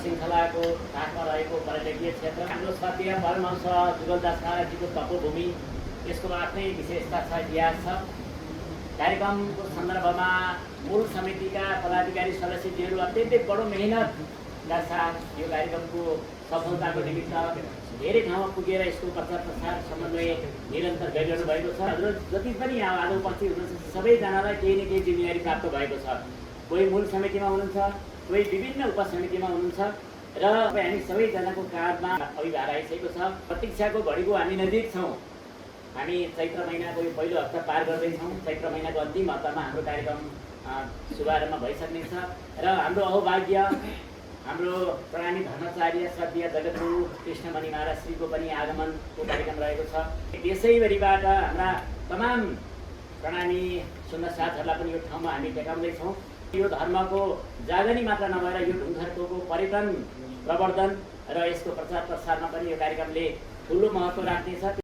श्रृङ्खलाको काखमा रहेको पर्यटकीय क्षेत्र हाम्रो सत्य परमहंस जुगलदास महाराजजीको तपोभूमि, यसको आफ्नै विशेषता छ, इतिहास छ। कार्यक्रमको सन्दर्भमा मूल समितिका पदाधिकारी सदस्यजीहरू अत्यन्तै बडो मेहनतका साथ यो कार्यक्रमको सफलताको निमित्त धेरै ठाउँमा पुगेर यसको प्रचार प्रसार समन्वय निरन्तर गरिरहनु भएको छ। र जति पनि यहाँ आज उपस्थित हुनुहुन्छ सबैजनालाई केही न केही जिम्मेवारी प्राप्त भएको छ। कोही मूल समितिमा हुनुहुन्छ, कोही विभिन्न उपसमितिमा हुनुहुन्छ र हामी सबैजनाको काँधमा अभिभार आइसकेको छ। प्रतीक्षाको घडीको हामी नजिक छौँ। हामी चैत्र महिनाको यो पहिलो हप्ता पार गर्दैछौँ। चैत्र महिनाको अन्तिम हप्तामा हाम्रो कार्यक्रम शुभारम्भ भइसक्नेछ र हाम्रो अहोभाग्य हाम्रो प्रणामी धर्माचार्य सद्य जगद्गुरु कृष्णमणि महाराज श्रीको पनि आगमनको कार्यक्रम रहेको छ। त्यसैभरिबाट हाम्रा तमाम प्रणामी सुन्न साथहरूलाई पनि यो ठाउँमा हामी देखाउँदैछौँ। यो धर्मको जागनी मात्र नभएर यो ढुङ्खरको पर्यटन प्रवर्धन र यसको प्रचार प्रसारमा पनि यो कार्यक्रमले ठुलो महत्त्व राख्नेछ।